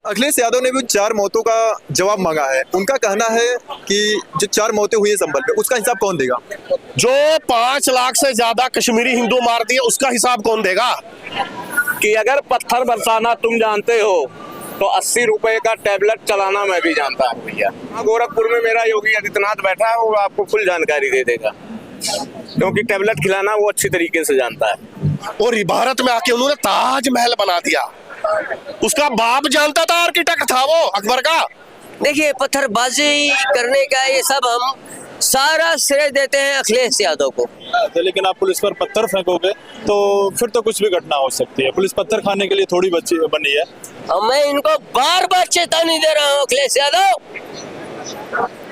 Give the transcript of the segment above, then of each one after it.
अखिलेश यादव ने भी 4 मौतों का जवाब मांगा है। उनका कहना है कि जो 4 मौतें हुई है संभल में, उसका हिसाब कौन देगा? जो 5 लाख से ज्यादा कश्मीरी हिंदू मार दिए उसका हिसाब कौन देगा? कि अगर पत्थर बरसाना तुम जानते हो तो 80 रुपए का टैबलेट चलाना मैं भी जानता हूँ भैया। गोरखपुर में मेरा योगी आदित्यनाथ बैठा है, वो आपको फुल जानकारी दे देगा, क्योंकि टैबलेट खिलाना वो अच्छी तरीके से जानता है। और भारत में आके उन्होंने ताजमहल बना दिया, उसका बाप जानता था, आर्किटेक्ट था वो अकबर का। देखिए, पत्थरबाजी करने का ये सब हम सारा श्रेय देते हैं अखिलेश यादव को। तो लेकिन आप पुलिस पर पत्थर फेंकोगे तो फिर तो कुछ भी घटना हो सकती है। पुलिस पत्थर खाने के लिए थोड़ी बच्ची बनी है। और मैं इनको बार बार चेतावनी दे रहा हूँ, अखिलेश यादव,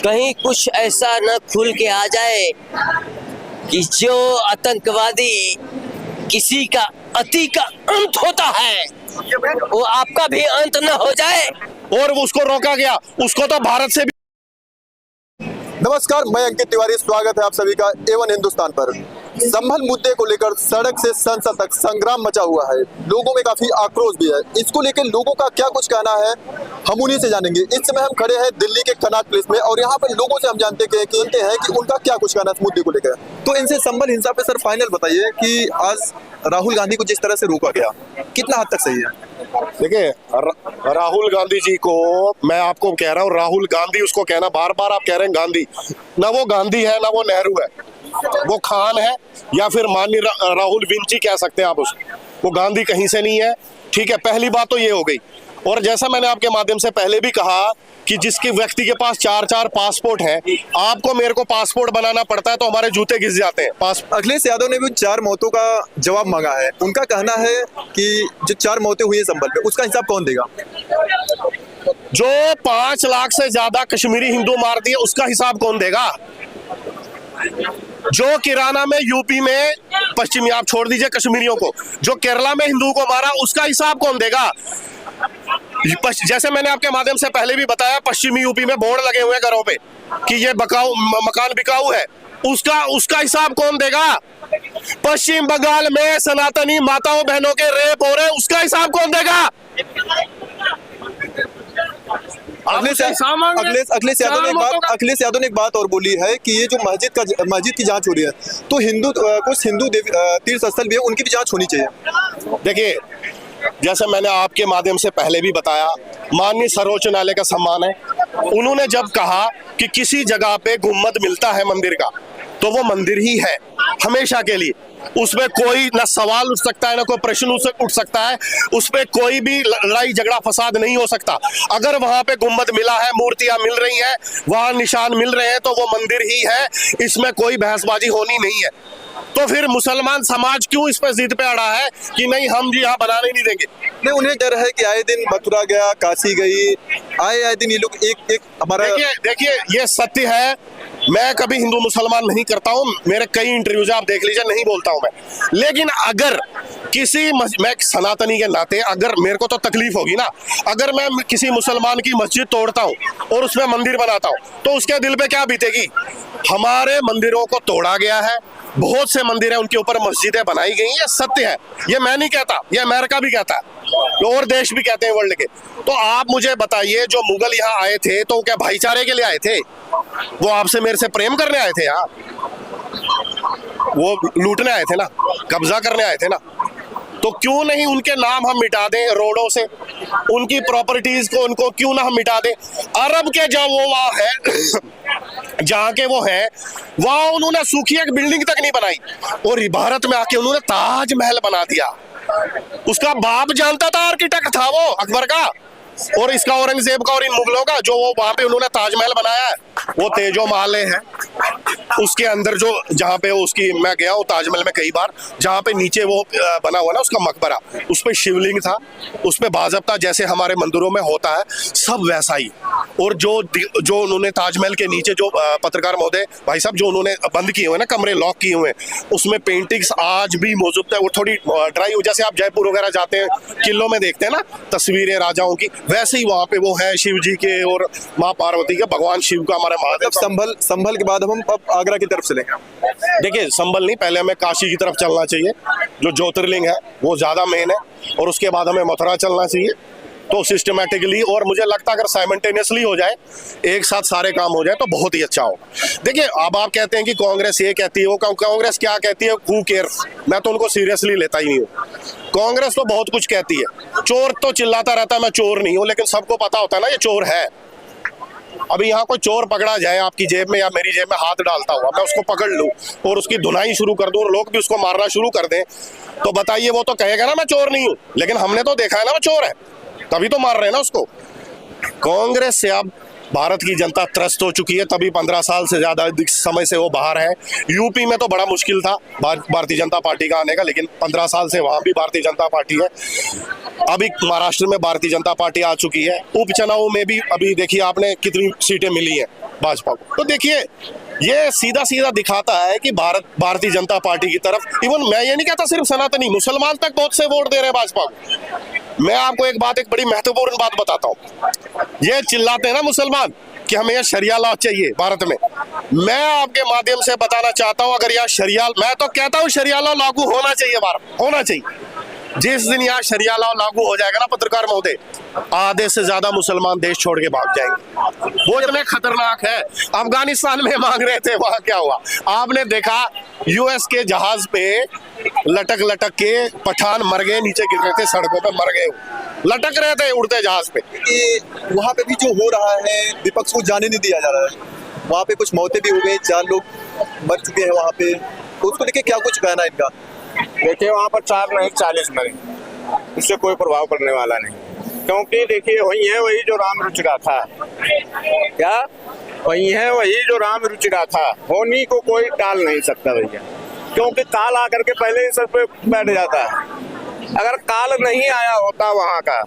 कहीं कुछ ऐसा न खुल के आ जाए कि जो आतंकवादी किसी का अति का अंत होता है वो आपका भी अंत न हो जाए। और उसको रोका गया, उसको तो भारत से भी। नमस्कार, मैं अंकित तिवारी, स्वागत है आप सभी का A1 हिंदुस्तान पर। संभल मुद्दे को लेकर सड़क से संसद तक संग्राम मचा हुआ है। लोगों में काफी आक्रोश भी है। इसको लेकर लोगों का क्या कुछ कहना है, हम उन्हीं से जानेंगे। इस समय हम खड़े हैं दिल्ली के कनॉट प्लेस में और यहाँ पर लोगों से हम जानते हैं कि उनका क्या कुछ कहना है इस मुद्दे को लेकर। तो इनसे संभल हिंसा पे सर फाइनल बताइए कि आज राहुल गांधी को जिस तरह से रोका गया, कितना हद तक सही है? देखिए, राहुल गांधी जी को मैं आपको कह रहा हूँ, राहुल गांधी उसको कहना, बार बार आप कह रहे हैं गांधी, ना वो गांधी है ना वो नेहरू है, वो खान है या फिर माननीय राहुल विंची कह सकते हैं आप उसको। वो गांधी कहीं से नहीं है, ठीक है। पहली बात तो ये हो गई। और जैसा मैंने आपके माध्यम से पहले भी कहा कि जिसके व्यक्ति के पास 4-4 पासपोर्ट हैं, आपको मेरे को पासपोर्ट बनाना पड़ता है तो हमारे जूते घिस जाते हैं। अखिलेश यादव ने भी 4 मौतों का जवाब मांगा है। उनका कहना है कि जो 4 मौतें हुई है संभल में, उसका हिसाब कौन देगा? जो 5 लाख से ज्यादा कश्मीरी हिंदू मार दिए उसका हिसाब कौन देगा? जो किराना में यूपी में पश्चिमी, आप छोड़ दीजिए कश्मीरियों को, जो केरला में हिंदू को मारा उसका हिसाब कौन देगा? जैसे मैंने आपके माध्यम से पहले भी बताया, पश्चिमी यूपी में बोर्ड लगे हुए घरों पे कि ये मकान बिकाऊ है, उसका हिसाब कौन देगा? पश्चिम बंगाल में सनातनी माताओं बहनों के रेप हो रहे, उसका हिसाब कौन देगा? अखिलेश यादव ने एक बात और बोली है कि ये जो मस्जिद की जांच हो रही है तो कुछ हिंदू तीर्थ स्थल भी है, उनकी भी जांच होनी चाहिए। देखिए, जैसे मैंने आपके माध्यम से पहले भी बताया, माननीय सर्वोच्च न्यायालय का सम्मान है। उन्होंने जब कहा कि किसी जगह पे गुम्बद मिलता है मंदिर का तो वो मंदिर ही है हमेशा के लिए, उसमें कोई ना सवाल उठ सकता है ना कोई प्रश्न उठ सकता है, उसपे कोई भी लड़ाई झगड़ा फसाद नहीं हो सकता। अगर वहां पे गुम्बद मिला है, मूर्तियां मिल रही हैं, वहां निशान मिल रहे हैं तो वो मंदिर ही है, इसमें कोई बहसबाजी होनी नहीं है। तो फिर मुसलमान समाज क्यों इस पर जिद पे अड़ा है कि नहीं हम जी यहाँ बनाने नहीं देंगे? नहीं, उन्हें डर है कि आए दिन मथुरा गया, काशी गई, आए दिन ये लोग एक हमारा। देखिए ये सत्य है, मैं कभी हिंदू मुसलमान नहीं करता हूँ, मेरे कई इंटरव्यूज आप देख लीजिए, नहीं बोलता हूँ मैं। लेकिन अगर मैं सनातनी के नाते अगर मेरे को तो तकलीफ होगी ना, अगर मैं किसी मुसलमान की मस्जिद तोड़ता हूँ और उसमें मंदिर बनाता हूँ तो उसके दिल पे क्या बीतेगी? हमारे मंदिरों को तोड़ा गया है, बहुत से मंदिर है उनके ऊपर मस्जिदें बनाई गई हैं, ये सत्य है, ये मैं नहीं कहता, ये अमेरिका भी कहता है और देश भी कहते हैं वर्ल्ड के। तो आप मुझे बताइए, जो मुगल यहाँ आए थे तो क्या भाईचारे के लिए आए थे? वो आपसे मेरे से प्रेम करने आए थे? यहाँ वो लूटने आए थे ना, कब्जा करने आए थे ना। तो क्यों नहीं उनके नाम हम मिटा दें रोडों से, उनकी प्रॉपर्टीज को उनको क्यों ना हम मिटा दें? अरब के जब वो वहां है जहाँ के वो हैं, वहां उन्होंने सूखी एक बिल्डिंग तक नहीं बनाई और भारत में आके उन्होंने ताजमहल बना दिया। उसका बाप जानता था, आर्किटेक्ट था वो अकबर का, और इसका औरंगजेब का और इन मुगलों का, जो वो वहां पे उन्होंने ताजमहल बनाया है वो तेजो महल है। उसके अंदर जो जहाँ पे उसकी, मैं गया हूँ ताजमहल में कई बार, जहाँ पे नीचे वो बना हुआ ना उसका मकबरा, उस पे शिवलिंग था, उस पे बाज़ाब्ता जैसे हमारे मंदिरों में होता है सब वैसा ही। और जो उन्होंने ताजमहल के नीचे जो पत्रकार महोदय भाई साहब जो उन्होंने बंद किए हुए ना, कमरे लॉक किए हुए, उसमें पेंटिंग्स आज भी मौजूद है। वो थोड़ी ड्राई हो, जैसे आप जयपुर वगैरह जाते हैं किलों में देखते हैं ना तस्वीरें राजाओं की, वैसे ही वहाँ पे वो है शिव जी के और माँ पार्वती के, भगवान शिव का, हमारे महादेव। संभल के बाद हम अब आगरा की तरफ चलेंगे। देखिए, संभल नहीं, पहले हमें काशी की तरफ चलना चाहिए, जो ज्योतिर्लिंग है वो ज्यादा मेन है, और उसके बाद हमें मथुरा चलना चाहिए, तो सिस्टमेटिकली, और मुझे लगता है अगर साइमल्टेनियसली हो जाए, एक साथ सारे काम हो जाए तो बहुत ही अच्छा हो। देखिए, अब आप कहते हैं कि कांग्रेस ये कहती है, वो कांग्रेस क्या कहती है, हू केयर्स, मैं तो उनको सीरियसली लेता ही नहीं हूँ। कांग्रेस तो बहुत कुछ कहती है, चोर तो चिल्लाता रहता है मैं चोर नहीं हूँ, लेकिन सबको पता होता है ना ये चोर है। अभी यहाँ कोई चोर पकड़ा जाए आपकी जेब में या मेरी जेब में हाथ डालता हुआ, मैं उसको पकड़ लूं और उसकी धुनाई शुरू कर दूं और लोग भी उसको मारना शुरू कर दें, तो बताइए वो तो कहेगा ना मैं चोर नहीं हूं, लेकिन हमने तो देखा है ना वो चोर है, तभी तो मार रहे हैं ना उसको। कांग्रेस से अब भारत की जनता त्रस्त हो चुकी है, तभी 15 साल से ज्यादा समय से वो बाहर है। यूपी में तो बड़ा मुश्किल था भारतीय जनता पार्टी का आने का, लेकिन 15 साल से वहां भी भारतीय जनता पार्टी है। अभी महाराष्ट्र में भारतीय जनता पार्टी आ चुकी है। उपचुनाव में भी अभी देखिए आपने कितनी सीटें मिली हैं भाजपा को। तो देखिए, ये सीधा सीधा दिखाता है कि भारतीय जनता पार्टी की तरफ, इवन मैं ये नहीं कहता सिर्फ सनातनी, मुसलमान तक बहुत से वोट दे रहे हैं भाजपा को। मैं आपको एक बड़ी महत्वपूर्ण बात बताता हूँ। ये चिल्लाते हैं ना मुसलमान कि हमें यह शरिया लॉ चाहिए भारत में। मैं आपके माध्यम से बताना चाहता हूँ, अगर यह शरिया, मैं तो कहता हूँ शरिया लॉ लागू होना चाहिए, भारत होना चाहिए। जिस दिन यहाँ शरिया लॉ लागू हो जाएगा ना पत्रकार महोदय, आधे से ज्यादा मुसलमान देश छोड़ के भाग जाएंगे। वो इतने खतरनाक है। अफगानिस्तान में मांग रहे थे, वहां क्या हुआ आपने देखा, यूएस के जहाज पे लटक लटक के पठान मर गए, नीचे गिर रहे थे, सड़कों पे मर गए, लटक रहे थे उड़ते जहाज पे। वहाँ पे भी जो हो रहा है, विपक्ष को जाने नहीं दिया जा रहा है। वहाँ पे कुछ मौतें भी हो गई, 4 लोग मर चुके हैं वहाँ पे, तो उसको लेके क्या कुछ कहना है इनका? देखिए, वहाँ पर 4 नहीं 40 मरे, इससे कोई प्रभाव पड़ने वाला नहीं, क्योंकि देखिए वही है वही जो राम रुचिरा था, क्या वही है वही जो राम रुचिरा था, होनी को कोई टाल नहीं सकता भैया, क्योंकि काल आकर के पहले ही सर पे बैठ जाता है। अगर काल नहीं आया होता वहाँ का,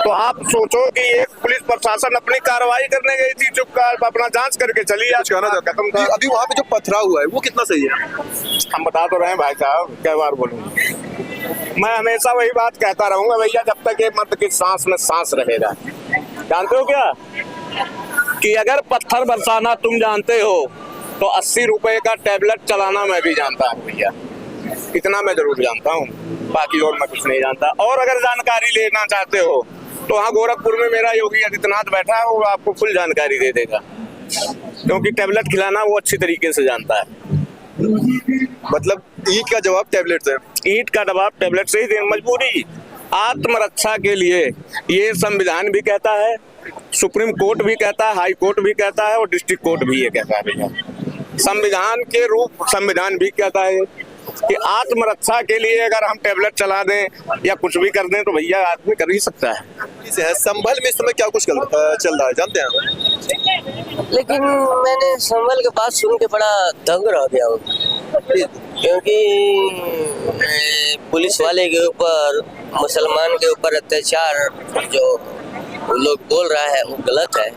तो आप सोचो कि एक पुलिस प्रशासन अपनी कार्रवाई करने गई थी, चुपचाप अपना जांच करके चली खत्म था। अभी वहाँ पे जो पथराव हुआ है वो कितना सही है? हम बता तो रहे हैं भाई साहब, क्या बार बोलूंगा, मैं हमेशा वही बात कहता रहूंगा भैया, जब तक ये मर्द की सांस में सांस रहेगा। जानते हो क्या कि अगर पत्थर बरसाना तुम जानते हो तो 80 रुपए का टैबलेट चलाना मैं भी जानता हूँ भैया, इतना मैं जरूर जानता हूँ, बाकी और मैं कुछ नहीं जानता। और अगर जानकारी लेना चाहते हो तो वहाँ गोरखपुर में मेरा योगी आदित्यनाथ बैठा है, वो आपको फुल जानकारी दे देगा, क्योंकि टैबलेट खिलाना वो अच्छी तरीके से जानता है। मतलब ईंट का जवाब टैबलेट से, ईंट का जवाब टैबलेट से ही देना, मजबूरी आत्मरक्षा के लिए, ये संविधान भी कहता है, सुप्रीम कोर्ट भी कहता है, हाई कोर्ट भी कहता है और डिस्ट्रिक्ट कोर्ट भी ये कहता है भैया। संविधान के रूप संविधान भी कहता है कि आत्मरक्षा के लिए अगर हम टैबलेट चला दें या कुछ भी कर दें तो भैया आदमी कर ही सकता है। संभल में इस समय क्या कुछ चल रहा है जानते हैं? लेकिन मैंने संभल के बात सुन के बड़ा दंग रह गया हूँ, क्योंकि पुलिस वाले के ऊपर, मुसलमान के ऊपर अत्याचार जो लोग बोल रहा है वो गलत है,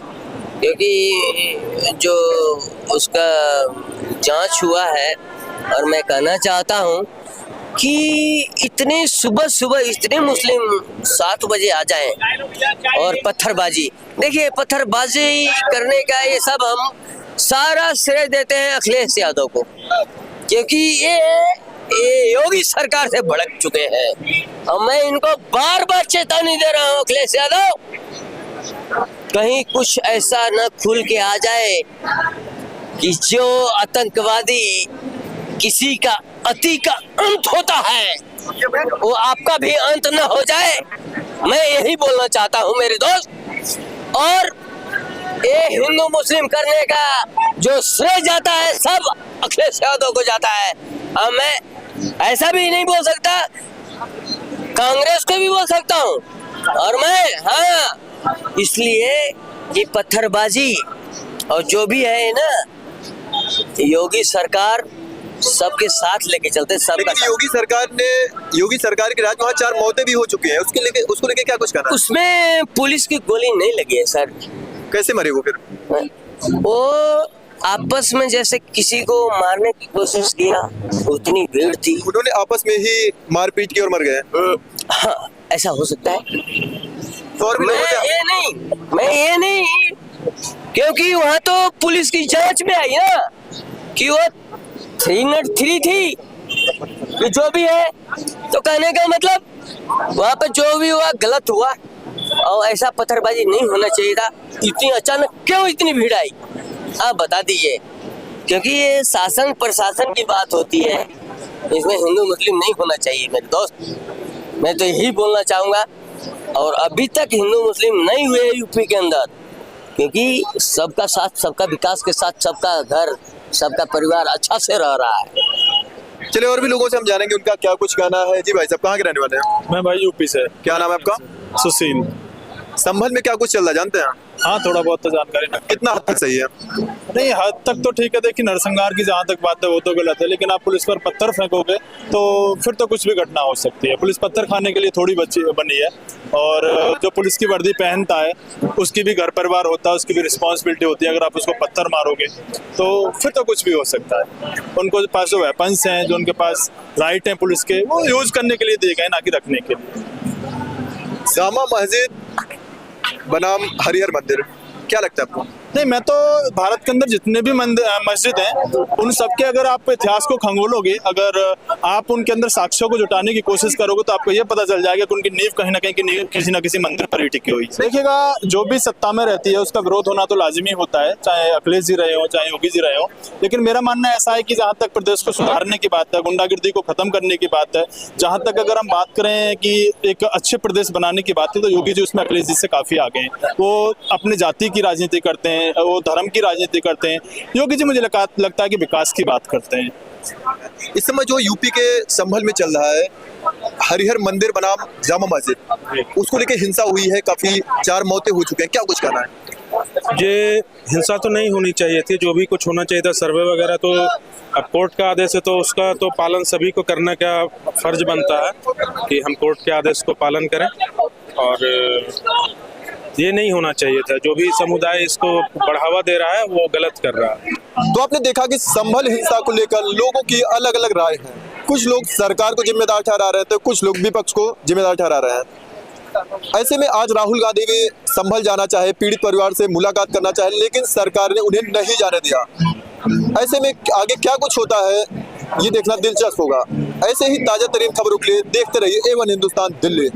क्योंकि जो उसका जांच हुआ है, और मैं कहना चाहता हूँ कि इतने सुबह सुबह इतने मुस्लिम 7 बजे आ जाएं और पत्थरबाजी, देखिए पत्थरबाजी करने का ये सब हम सारा श्रेय देते हैं अखिलेश यादव को, क्योंकि ये योगी सरकार से भड़क चुके हैं। और मैं इनको बार बार चेतावनी दे रहा हूँ, अखिलेश यादव कहीं कुछ ऐसा न खुल के आ जाए कि जो आतंकवादी किसी का अति का अंत होता है वो आपका भी अंत न हो जाए। मैं यही बोलना चाहता हूँ मेरे दोस्त। और ये हिंदू मुस्लिम करने का जो श्रेय जाता है सब अखिलेश यादव को जाता है। और मैं ऐसा भी नहीं बोल सकता, कांग्रेस को भी बोल सकता हूँ। और मैं इसलिए कि पत्थरबाजी और जो भी है ना, योगी सरकार सबके साथ लेके चलते, सबका योगी सरकार के राज में 4 मौतें भी हो चुकी हैं, उसको लेके क्या कुछ करना? उसमें पुलिस की गोली नहीं लगी है सर। कैसे मरे वो फिर? वो आपस में जैसे किसी को मारने की कोशिश किया, उतनी भीड़ थी, उन्होंने आपस में ही मारपीट की और मर गए। हाँ, ऐसा हो सकता है। और भी मैं ये नहीं क्योंकि वहाँ तो पुलिस की जांच में आई ना कि वो 303 थी, कि जो भी है, तो कहने का मतलब वहाँ पे जो भी हुआ गलत हुआ। और ऐसा पत्थरबाजी नहीं होना चाहिए था। इतनी अचानक क्यों इतनी भीड़ आई, आप बता दीजिए, क्योंकि ये शासन प्रशासन की बात होती है, इसमें हिंदू मुस्लिम नहीं होना चाहिए मेरे दोस्त। मैं तो यही बोलना चाहूँगा, और अभी तक हिंदू मुस्लिम नहीं हुए यूपी के अंदर, क्योंकि सबका साथ सबका विकास के साथ सबका घर सबका परिवार अच्छा से रह रहा है। चलिए और भी लोगों से हम जानेंगे उनका क्या कुछ कहना है। जी भाई साहब, कहाँ के रहने वाले हैं? मैं भाई यूपी से। क्या नाम है आपका? सुशील। संभल में क्या कुछ चल रहा है जानते हैं? हाँ, थोड़ा बहुत तो जानकारी है। कितना हद तक सही है? नहीं, हद तक तो ठीक है। देखिए, नरसंहार की जहाँ तक बात है वो तो गलत है, लेकिन आप पुलिस पर पत्थर फेंकोगे तो फिर तो कुछ भी घटना हो सकती है। पुलिस पत्थर खाने के लिए थोड़ी बनी है, और जो पुलिस की वर्दी पहनता है उसकी भी घर परिवार होता है, उसकी भी रिस्पॉन्सिबिलिटी होती है। अगर आप उसको पत्थर मारोगे तो फिर तो कुछ भी हो सकता है। उनको पास जो वेपन्स हैं, जो उनके पास राइट हैं पुलिस के, वो यूज करने के लिए दिए गए, ना कि रखने के लिए। जामा मस्जिद बनाम हरिहर मंदिर, क्या लगता है आपको? नहीं, मैं तो भारत के अंदर जितने भी मस्जिद हैं उन सबके अगर आप इतिहास को खंगोलोगे, अगर आप उनके अंदर साक्ष्यों को जुटाने की कोशिश करोगे तो आपको ये पता चल जाएगा कि उनकी नींव कहीं ना कहीं किसी न किसी मंदिर पर ही टिकी हुई। देखिएगा, जो भी सत्ता में रहती है उसका विरोध होना तो लाजिमी होता है, चाहे अखिलेश जी रहे हो चाहे योगी जी रहे हो। लेकिन मेरा मानना ऐसा है कि जहाँ तक प्रदेश को सुधारने की बात है, गुंडागिर्दी को खत्म करने की बात है, जहाँ तक अगर हम बात करें कि एक अच्छे प्रदेश बनाने की बात है, तो योगी जी उसमें अखिलेश जी से काफी आगे हैं। वो अपने जाति की राजनीति करते हैं, वो धर्म की राजनीति करते हैं। योगी जी मुझे लगता है कि विकास की बात करते हैं। इस समय जो यूपी के संभल में चल रहा है हरिहर मंदिर बनाम जामा मस्जिद, उसको लेके हिंसा हुई है, काफी 4 मौतें हो चुके हैं, क्या कुछ कहना है? ये हिंसा तो नहीं होनी चाहिए थी, जो भी कुछ होना चाहिए था सर्वे वगैरह, तो अब कोर्ट का आदेश है तो उसका तो पालन सभी को करना क्या फर्ज बनता है कि हम कोर्ट के आदेश को पालन करें, और ये नहीं होना चाहिए था। जो भी समुदाय इसको बढ़ावा दे रहा है वो गलत कर रहा है। तो आपने देखा कि संभल हिंसा को लेकर लोगों की अलग अलग राय है। कुछ लोग सरकार को जिम्मेदार ठहरा रहे हैं तो कुछ लोग विपक्ष को जिम्मेदार ठहरा रहे हैं। ऐसे में आज राहुल गांधी भी संभल जाना चाहे, पीड़ित परिवार से मुलाकात करना चाहे, लेकिन सरकार ने उन्हें नहीं जाने दिया। ऐसे में आगे क्या कुछ होता है ये देखना दिलचस्प होगा। ऐसे ही ताजा तरीन खबरों के लिए देखते रहिए A1 हिंदुस्तान दिल्ली।